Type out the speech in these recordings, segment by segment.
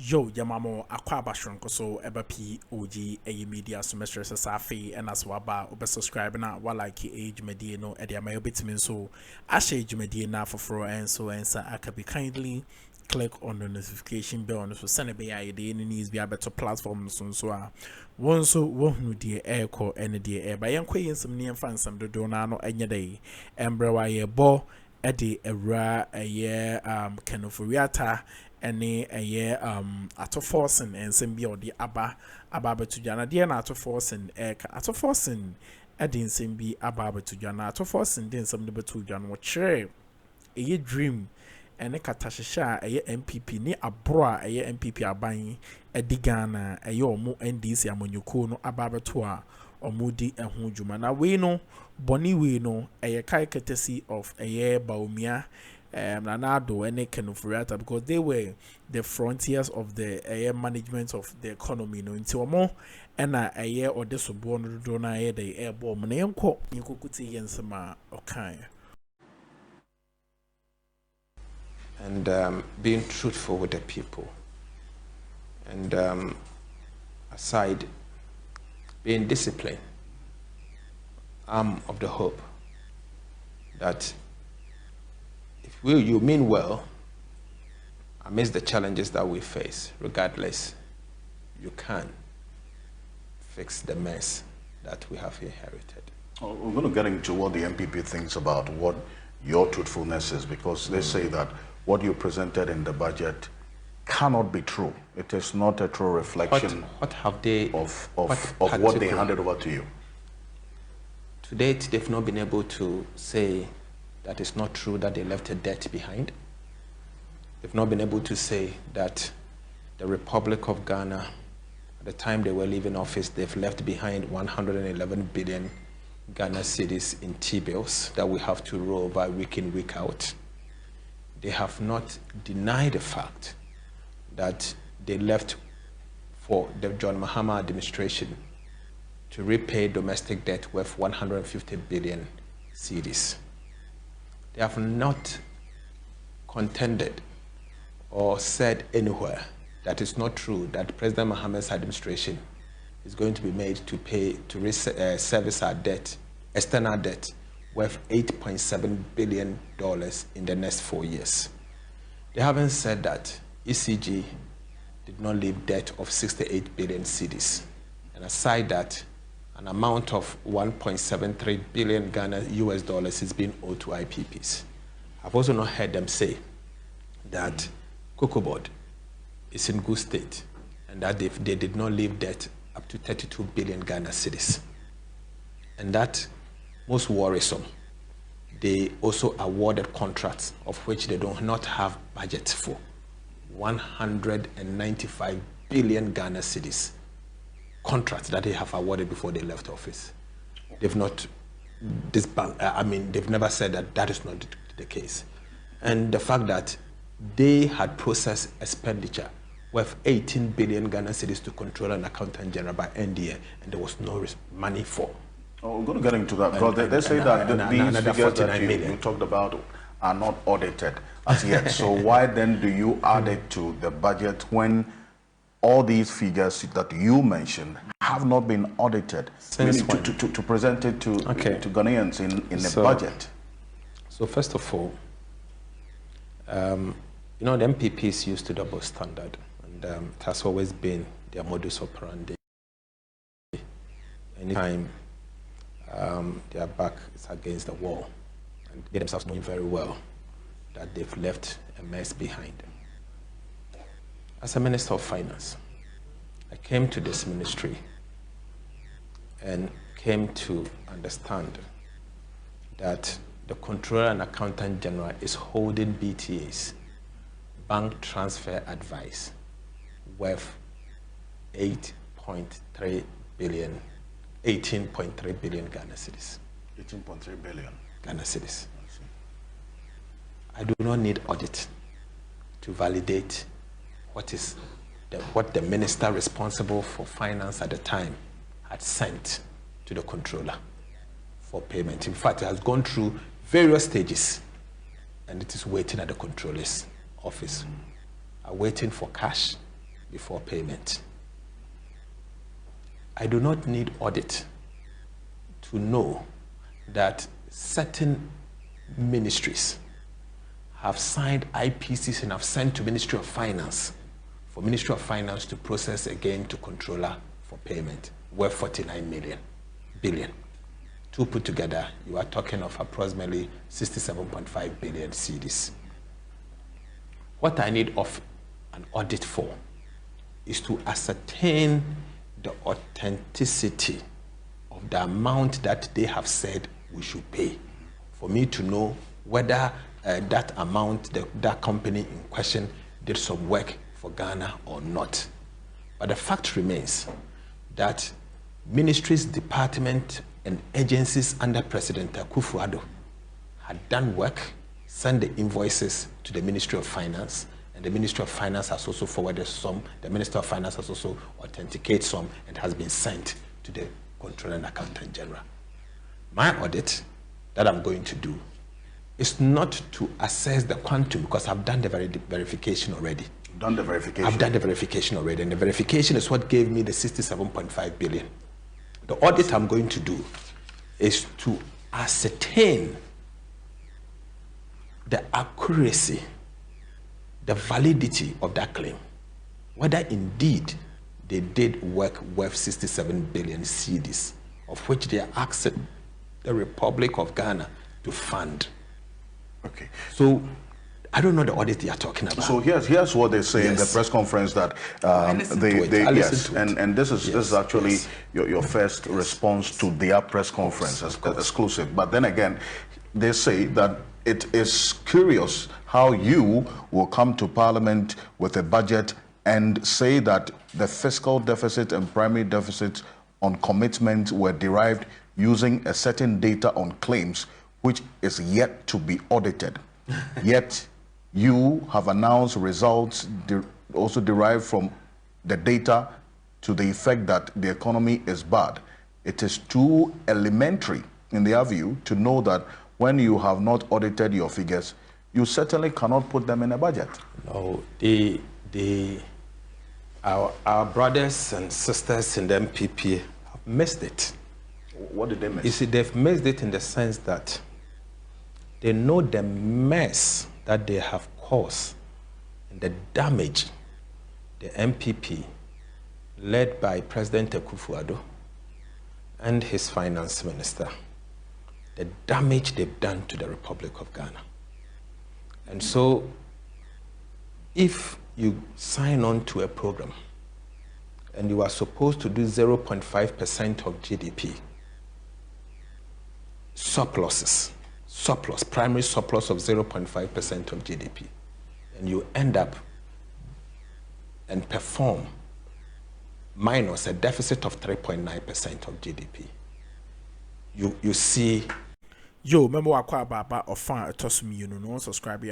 Yo, Yamamo, Aquaba Shronko, so eba POG Media semester Safi, and as waba, obe subscribe na like age media no, edia my bit so age media na for and so I can be kindly click on the notification bell so send a be idea needs be a better platform so one so won't dear air call any dear air by young quay some near fans some do donano any day embrewa ye bo edi era a year kenofuriata any a year ato Forson and sembi or the aba to jana dear na ato Forson ato Forson edin sembi aba to jana ato Forson then some number 2 jan watch a ye dream and a katasha a NPP ni abroa a NPP aban edigana a yo mo NDC amonyuko no aba to a omudi ehun juma na we no boni we no a kai courtesy of a Bawumia Addo and Kenufuriata because they were the frontiers of the management of the economy no until more and a year or this born dona the air bomb name quote you could see in some okay. And being truthful with the people, and aside being disciplined, I'm of the hope that if you mean well, amidst the challenges that we face, regardless, you can fix the mess that we have inherited. Well, we're going to get into what the NPP thinks about what your truthfulness is, because they say that what you presented in the budget cannot be true. It is not a true reflection what have they, of what they handed over to you. To date, they've not been able to say that it's not true that they left a debt behind. They've not been able to say that the Republic of Ghana, at the time they were leaving office, they've left behind 111 billion Ghana cedis in T-bills that we have to roll over week in, week out. They have not denied the fact that they left for the John Mahama administration to repay domestic debt worth 150 billion cedis. They have not contended or said anywhere that it's not true that President Mahama's administration is going to be made to pay to service our debt, external debt, worth $8.7 billion in the next 4 years. They haven't said that ECG did not leave debt of 68 billion cedis. And aside that, an amount of 1.73 billion Ghana US dollars is being owed to IPPs. I've also not heard them say that Cocoa Board is in good state and that they did not leave debt up to 32 billion Ghana cedis. And that, most worrisome, they also awarded contracts of which they do not have budgets for. 195 billion Ghana cedis. Contracts that they have awarded before they left office. They've not they've never said that that is not the case. And the fact that they had processed expenditure worth 18 billion Ghana cedis to Controller and Accountant General by NDA, and there was no money for. Oh, we're going to get into that, because they say that these figures that you talked about are not audited as yet. So why then do you add it to the budget when all these figures that you mentioned have not been audited to present it to Ghanaians in the budget? So first of all, you know, the NPP is used to double standard, and it has always been their modus operandi. Anytime their back is against the wall, and they themselves knowing very well that they've left a mess behind. As a Minister of Finance, I came to this ministry and came to understand that the Controller and Accountant General is holding BTAs, bank transfer advice, worth 18.3 billion Ghana cedis. 18.3 billion Ghana cedis. I do not need audit to validate what the minister responsible for finance at the time had sent to the controller for payment. In fact, it has gone through various stages and it is waiting at the controller's office, are waiting for cash before payment. I do not need audit to know that certain ministries have signed IPCs and have sent to Ministry of Finance for Ministry of Finance to process again to controller for payment worth 49 billion. Two put together, you are talking of approximately 67.5 billion cedis. What I need of an audit for is to ascertain the authenticity of the amount that they have said we should pay, for me to know whether that amount, that company in question did some work for Ghana or not. But the fact remains that ministries, departments, and agencies under President Akuffo Addo had done work, sent the invoices to the Ministry of Finance, and the Ministry of Finance has also forwarded some, the Minister of Finance has also authenticated some, and has been sent to the Controller and Accountant General. My audit that I'm going to do is not to assess the quantum, because I've done the verification already. Done the verification? I've done the verification already, and the verification is what gave me the 67.5 billion. The audit I'm going to do is to ascertain the accuracy, the validity of that claim, whether indeed they did work worth 67 billion cedis, of which they are asking the Republic of Ghana to fund. Okay. So I don't know the audit they are talking about. So here's what they say in the press conference that and this is actually your first response to their press conference as exclusive. But then again, they say that it is curious how you will come to Parliament with a budget and say that the fiscal deficit and primary deficit on commitment were derived using a certain data on claims which is yet to be audited. Yet you have announced results also derived from the data to the effect that the economy is bad. It is too elementary, in their view, to know that when you have not audited your figures, you certainly cannot put them in a budget. No, our brothers and sisters in the NPP have missed it. What did they miss? You see, they've missed it in the sense that they know the mess that they have caused and the damage the NPP, led by President Akuffo Addo and his finance minister, the damage they've done to the Republic of Ghana. And so, if you sign on to a program and you are supposed to do 0.5% of GDP, primary surplus of 0.5% of GDP, and you end up and perform minus a deficit of 3.9% of GDP, you see. Yo, remember what baba or fan a toss me, no subscribe,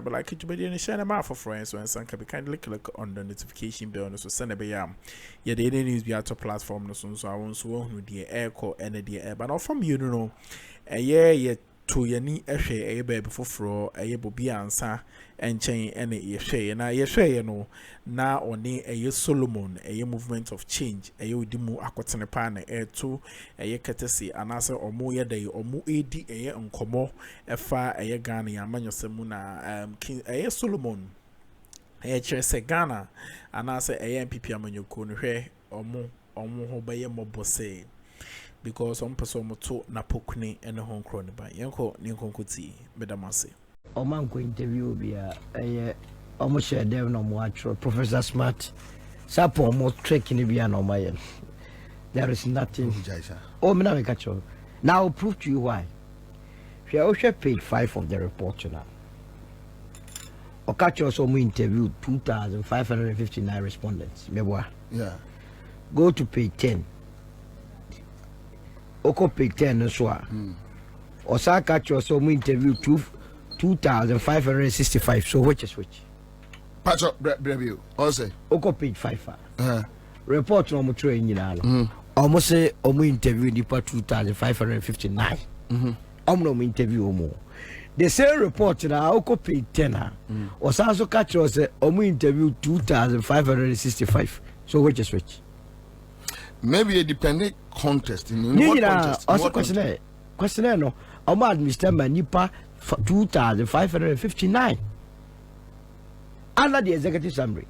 like it, but you share them out for friends when some can be kindly click on the notification bell, so send a bayam. Yeah, the news be out of platform, no so I won't so who the air call and the air, but not from a year to your knee a share a baby for fro, a bobi answer and chain and a share, and I share, you know, now or near a year Solomon, a movement of change, a year dimu aquatanapana, air two, a year courtesy, an answer or more day or more AD a year on Como, a far a year Ghana, a man Semuna, King a year Solomon, a year Chese Ghana, and answer a year NPP among your corner, or more by a mob because some person to na pokuni and a home crony by Yanko Ninkonkuti, Bedamasi. Omanko interview be a almost share them no more Professor Smart. Sapo more trekking be an omayan. There is nothing. Oh, me catch you. Now I'll prove to you why. If you also page 5 of the report now. Or catch also we interviewed 2,559 respondents. Yeah. Go to page 10. Oko page 10 so Osaka also we interview 2,565. So which is which? Patch up review. Also Oko page 5. Report no mo train nyina. Almost say omo interview nipa 2,559. No interview omo. the same report na oko pay 10 or so catch us omu interview 2565 so which is which maybe a dependent contest in what contest also questionnaire no omu administer manipa 2559 under the executive summary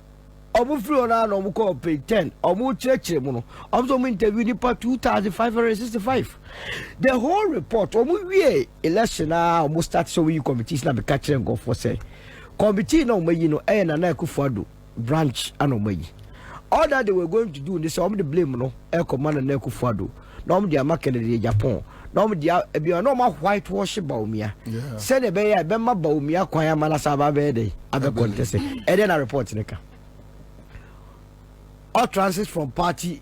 omu free on omu call pay 10 omu church mu no omu interview nipa 2565 the whole report omu wie election omu start so we committees na be catch them go for say committee na omu yi no na Akuffo Addo branch and omu yi all that they were going to do this omu the blame no command na Akuffo Addo na omu dia market the Japan na omu dia e no ma whitewash Bawumia say the be ma Bawumia kwan ya mana saba be dey abe contest e dey na report nika all transits from party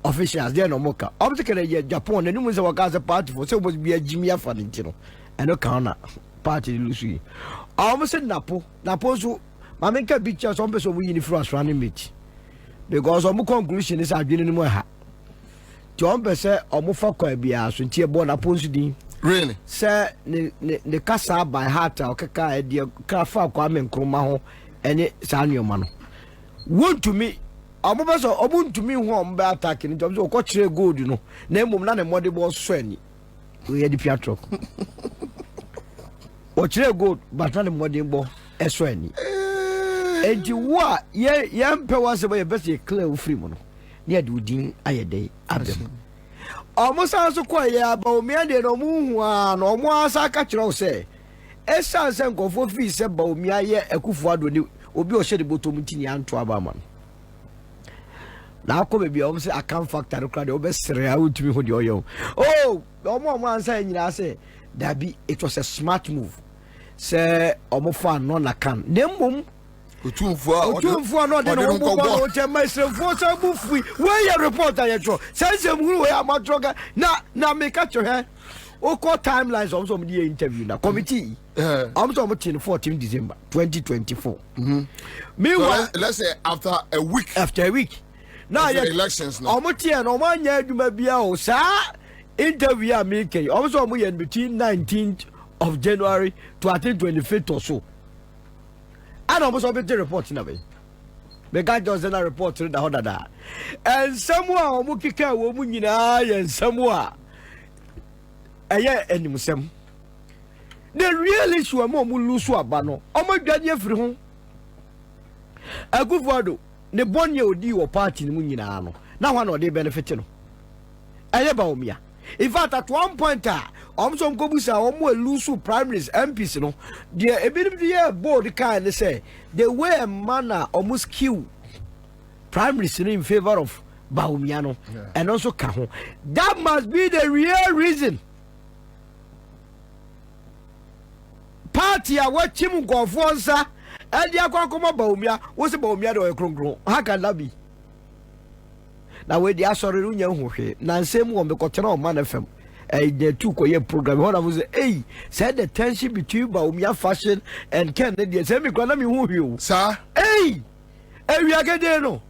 officials there no moka obviously Japan and numu say waka party for say must be a Jimmy Afantino and no counter party lusu almost said napo so mamenka picture some person we in France running meet because omu conclusion is adwene mu ha John say omu fa kwa bia so ntie bo napo nsu din really say ne kasa by heart okaka e dia krafa kwa menkroma ho ene sanyo no want to me amobeso obuntumi hu ombe attack ni job so ko kire gold no na emom na ne mode bo so ani we ye di piatro o kire gold but na ne mode bo eso ani enti wa ye mpe wa se bo ye best clear u free mo no ne ade udin ayede abem omosa so ko ye Bawumia de no mu hu a no mo asa ka kire o se esa se nkofo fi se Bawumia ye Akuffo Addo ni obi o hye de botom ntini anto aba man na ko be bia o say account factor crowd o be sere a utumi ho de oyo oh omo ansa nyina say dabi it was a smart move say omo fa no na kan nemmom otumfo no de no ko o te maisre fo sa bufi we ya report ya tro sense mu we amatroga na me catch her o ko timelines of some the interview na committee I'm so much in 14 December 2024 meanwhile let's say after a week now yeah elections now omotie no manya aduma bia o sa interview a make also mo between 19th of January to 25th or so and almost be the report na be got just na report to the other and somewhere omo kika wo mu nyina yen somewhere eye animsem the real issue am mo lose aba no omo dwane afiri ho Akuffo Addo ne bonye odi wo party ni mu nyina no na hwa no de benefit no eye Bawumia in fact at one point so mkobusa omo lose primaries MPs no de ebinim de board kind say the way manner almost skew primaries in favor of Bawumia no and also ka that must be the real reason party a watchim gofo nsa and ya kwakoma Bawumia wo se Bawumia do ekronkron how can that be na we dia sorry unya hwehwe na nsem wo me kotena o man fm the two koye program what I was say said the tension between Bawumia fashion and Ken dey say me kwa na me hu hwe sir we are there no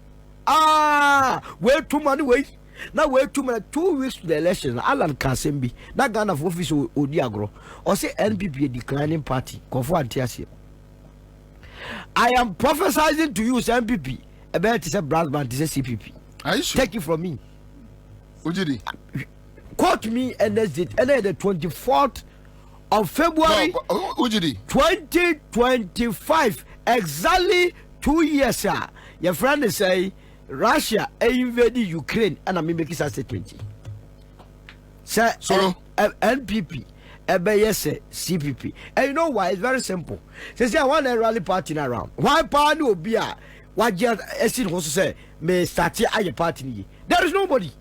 wait too many way now wait too many 2 weeks to the election Alan Kasembi that Ghana of office odi agro or say NPP a declining party Kofo Antiasie I am prophesizing to you NPP about to say Brasman to say CPP are you sure? Take it from me Ujidi quote me and that's it and the 24th of February Ujidi 2025 exactly 2 years sir your friend is say Russia invaded Ukraine and I'm making a statement. Sir, so NPP, yes, CPP. And you know why? It's very simple. Say I want a rally party around. Why party will be a what just also say may start here a party. There is nobody.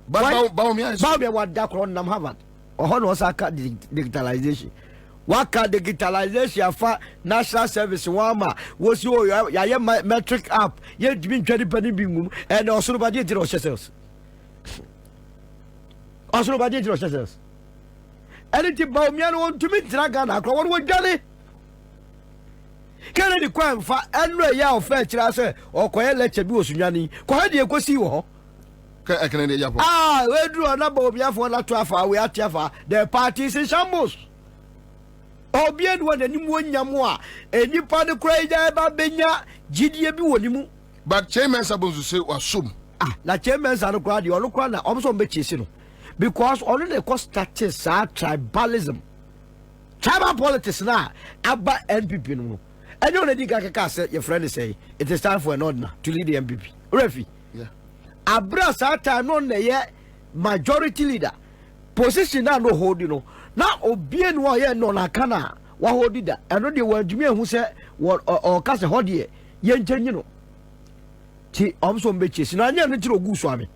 But Bawumia what that on Nam Harvard or how was digitalization. What can digitalization for national service wama was your metric app yet been 20 penny bing and also nobody did ourselves. Also nobody did ourselves. Anything Bawumia want to meet Dragana, what would Johnny? Can any crime for Andre Yao fetch or Koya lecture be Sunyani? Koya go see you. I can we drew a number of Yafo La Trafa, we are Tiafa, the parties in shambles. Obien one any one yamwa, and you pan the crazy about Benya, GDA be one. But chairman supposed to say assume. Ah, la chairman's are crowd, you look on also be chasing. Because only the cost taxes are tribalism. Tribal politics now, about NPP. No. And you already got say your friend say it is time for an ordinary to lead the NPP. Refi. Yeah. Abra sa time on the majority leader. Position now no hold, you know. Now obien wa ye no na kana wa hold that. And no the one Jimmy who said what or cast a hodie yen you know. Ti also be chasing. Na nya no tiro gu swami.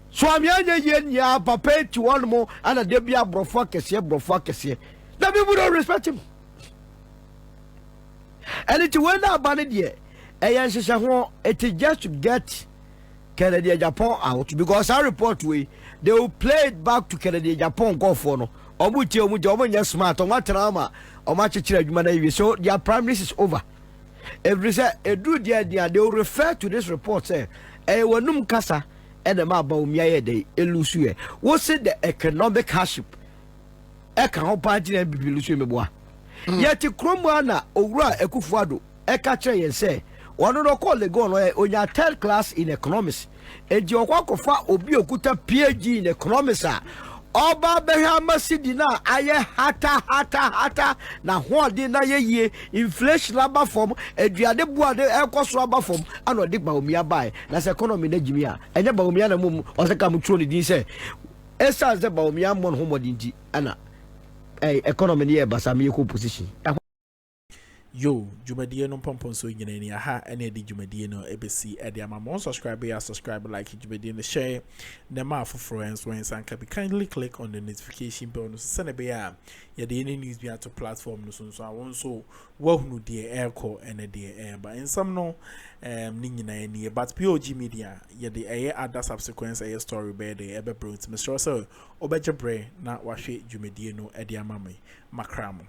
Swami anya yen ya papa to one more and a debia brofa kese. That people don't respect him. And it went out by the year. It is just to get Kennedy Japan out because I report they will play it back to Kennedy Japan go for no. Omuti smart on what drama or much so their prime minister is over. If they say a do they will refer to this report say Wanum Casa and the Bawumia de Elusue. What's it the economic hardship? Eka party and Bilusu. Yet Kromana Ora Akuffo Eka and say one don't call the gun on your third class in economics. And your Akuffo Obi Okuta PhD in economics. Oba Mahama Sidina aye hata na ho de na ye inflation laba form eduade bua de ekoso laba form ano de Bawumia buy na se economy na jimia enye Bawumia na mum o se ka mutro ni din se esa ze Bawumia mon ho modinti ana economy ne basa me ko position. Yo, Jumadie no pompon so nyina ni aha ene di Jumadie no ebesi e dia ma subscribe like Jumadie no share na ma for friends when san can be kindly click on the notification bell no send be ya de any news be to platform no so awon so wo hunu de airco ene de but in some no ni nyina ni but POG Media ye de other subsequent story be de ebe bro to Mr. so obeje bre na wahwe Jumadie no e dia ma me makramo.